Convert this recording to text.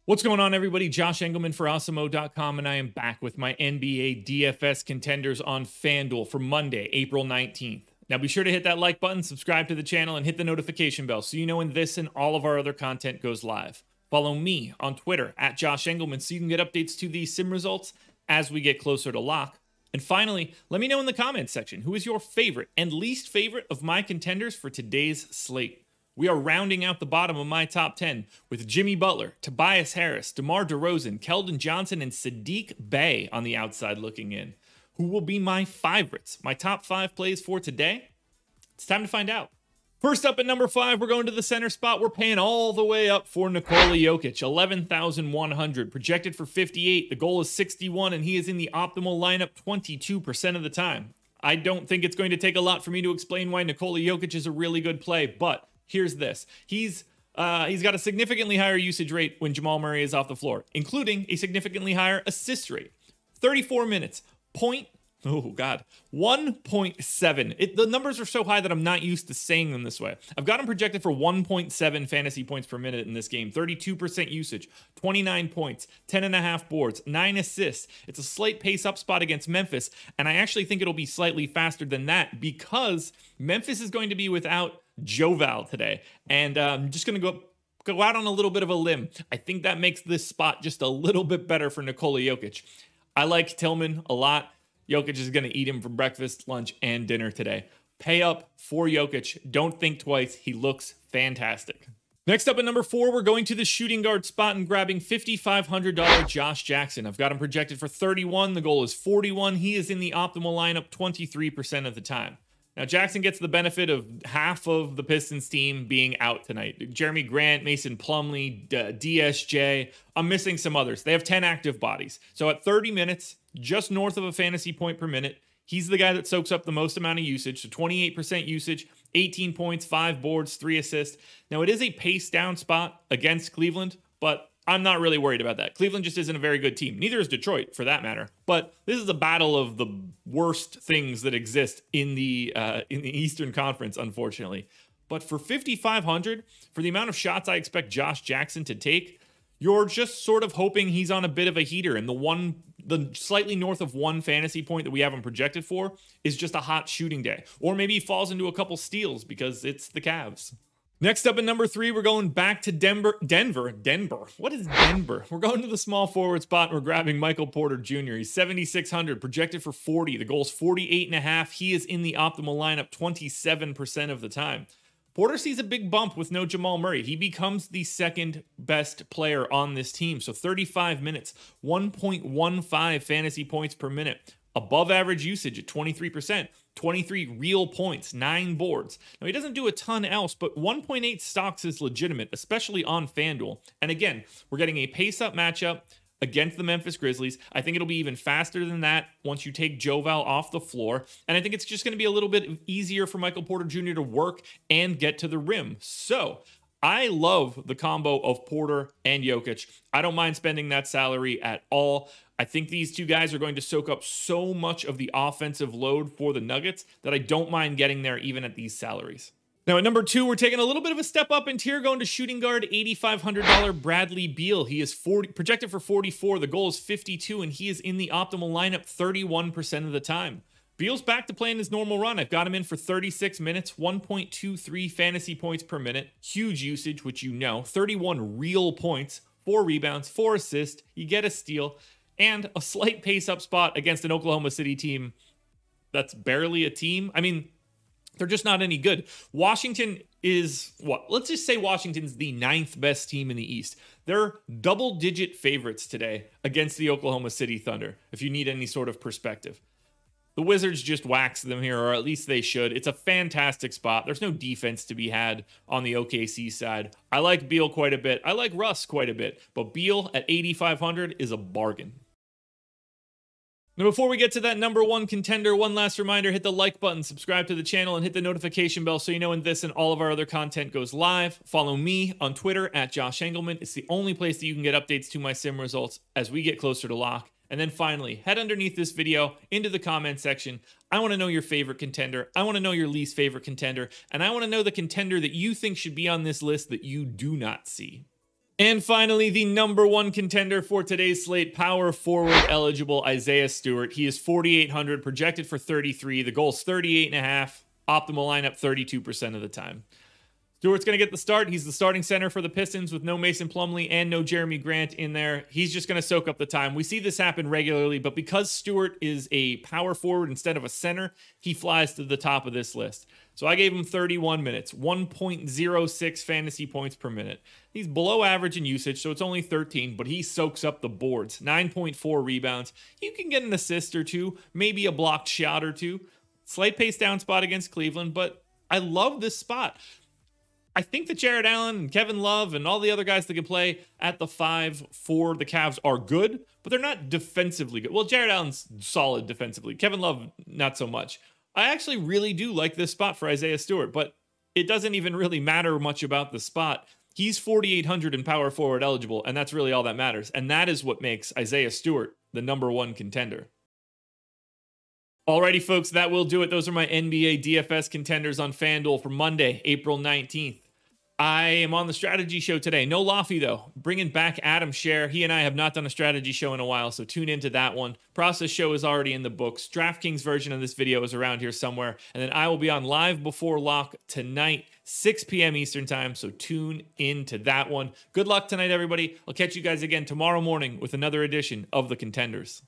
What's going on, everybody? Josh Engleman for Awesemo.com, and I am back with my NBA DFS contenders on FanDuel for Monday, April 19th. Now, be sure to hit that like button, subscribe to the channel, and hit the notification bell so you know when this and all of our other content goes live. Follow me on Twitter at Josh Engleman so you can get updates to these sim results as we get closer to lock. And finally, let me know in the comments section who is your favorite and least favorite of my contenders for today's slate. We are rounding out the bottom of my top 10 with Jimmy Butler, Tobias Harris, DeMar DeRozan, Keldon Johnson, and SADDIQ Bey on the outside looking in. Who will be my favorites? My top 5 plays for today? It's time to find out. First up at number 5, we're going to the center spot. We're paying all the way up for NIKOLA JOKIC, 11,100, projected for 58. The goal is 61, and he is in the optimal lineup 22% of the time. I don't think it's going to take a lot for me to explain why NIKOLA JOKIC is a really good play, but here's this. He's got a significantly higher usage rate when Jamal Murray is off the floor, including a significantly higher assist rate. 34 minutes, 1.7. The numbers are so high that I'm not used to saying them this way. I've got him projected for 1.7 fantasy points per minute in this game, 32% usage, 29 points, 10.5 boards, 9 assists. It's a slight pace up spot against Memphis, and I actually think it'll be slightly faster than that because Memphis is going to be without Joval today, and I'm just going to go out on a little bit of a limb. I think that makes this spot just a little bit better for NIKOLA JOKIC. I like Tillman a lot. Jokic is going to eat him for breakfast, lunch, and dinner today. Pay up for Jokic. Don't think twice. He looks fantastic. Next up at number 4, we're going to the shooting guard spot and grabbing $5,500 Josh Jackson. I've got him projected for 31. The goal is 41. He is in the optimal lineup 23% of the time. Now, Jackson gets the benefit of half of the Pistons team being out tonight. Jeremy Grant, Mason Plumlee, DSJ. I'm missing some others. They have 10 active bodies. So at 30 minutes, just north of a fantasy point per minute, he's the guy that soaks up the most amount of usage. So 28% usage, 18 points, 5 boards, 3 assists. Now, it is a pace down spot against Cleveland, but I'm not really worried about that. Cleveland just isn't a very good team. Neither is Detroit, for that matter. But this is a battle of the worst things that exist in the Eastern Conference, unfortunately. But for 5,500, for the amount of shots I expect Josh Jackson to take, you're just sort of hoping he's on a bit of a heater. And the slightly north of 1 fantasy point that we have him projected for is just a hot shooting day. Or maybe he falls into a couple steals because it's the Cavs. Next up at number 3, we're going back to Denver. What is Denver? We're going to the small forward spot and we're grabbing Michael Porter Jr. He's 7,600, projected for 40. The goal's 48.5. He is in the optimal lineup 27% of the time. Porter sees a big bump with no Jamal Murray. He becomes the second best player on this team. So 35 minutes, 1.15 fantasy points per minute. Above average usage at 23%, 23 real points, 9 boards. Now, he doesn't do a ton else, but 1.8 stocks is legitimate, especially on FanDuel. And again, we're getting a pace-up matchup against the Memphis Grizzlies. I think it'll be even faster than that once you take Joval off the floor. And I think it's just going to be a little bit easier for Michael Porter Jr. to work and get to the rim. So I love the combo of Porter and Jokic. I don't mind spending that salary at all. I think these two guys are going to soak up so much of the offensive load for the Nuggets that I don't mind getting there even at these salaries. Now at number 2, we're taking a little bit of a step up in tier, going to shooting guard $8,500 Bradley Beal. He is projected for 44. The goal is 52, and he is in the optimal lineup 31% of the time. Beal's back to playing his normal run. I've got him in for 36 minutes, 1.23 fantasy points per minute. Huge usage, which you know. 31 real points, 4 rebounds, 4 assists. You get a steal. And a slight pace-up spot against an Oklahoma City team that's barely a team. I mean, they're just not any good. Washington is, let's just say Washington's the 9th best team in the East. They're double-digit favorites today against the Oklahoma City Thunder, if you need any sort of perspective. The Wizards just wax them here, or at least they should. It's a fantastic spot. There's no defense to be had on the OKC side. I like Beal quite a bit. I like Russ quite a bit. But Beal at 8,500 is a bargain. Now, before we get to that number 1 contender, one last reminder, hit the like button, subscribe to the channel, and hit the notification bell so you know when this and all of our other content goes live. Follow me on Twitter at Josh Engleman. It's the only place that you can get updates to my sim results as we get closer to lock. And then finally, head underneath this video into the comment section. I want to know your favorite contender. I want to know your least favorite contender. And I want to know the contender that you think should be on this list that you do not see. And finally, the number one contender for today's slate, power forward eligible Isaiah Stewart. He is 4,800, projected for 33. The goal's 38.5. Optimal lineup 32% of the time. Stewart's going to get the start. He's the starting center for the Pistons with no Mason Plumlee and no Jeremy Grant in there. He's just going to soak up the time. We see this happen regularly, but because Stewart is a power forward instead of a center, he flies to the top of this list. So I gave him 31 minutes, 1.06 fantasy points per minute. He's below average in usage, so it's only 13, but he soaks up the boards. 9.4 rebounds. You can get an assist or two, maybe a blocked shot or two. Slight pace down spot against Cleveland, but I love this spot. I think that Jared Allen and Kevin Love and all the other guys that can play at the 5 for the Cavs are good, but they're not defensively good. Well, Jared Allen's solid defensively. Kevin Love, not so much. I actually really do like this spot for Isaiah Stewart, but it doesn't even really matter much about the spot. He's 4,800 in power forward eligible, and that's really all that matters. And that is what makes Isaiah Stewart the number one contender. Alrighty, folks, that will do it. Those are my NBA DFS contenders on FanDuel for Monday, April 19th. I am on the strategy show today. No Lofty, though. Bringing back Adam Scher. He and I have not done a strategy show in a while, so tune into that one. Process show is already in the books. DraftKings version of this video is around here somewhere. And then I will be on live before lock tonight, 6 p.m. Eastern time, so tune into that one. Good luck tonight, everybody. I'll catch you guys again tomorrow morning with another edition of the Contenders.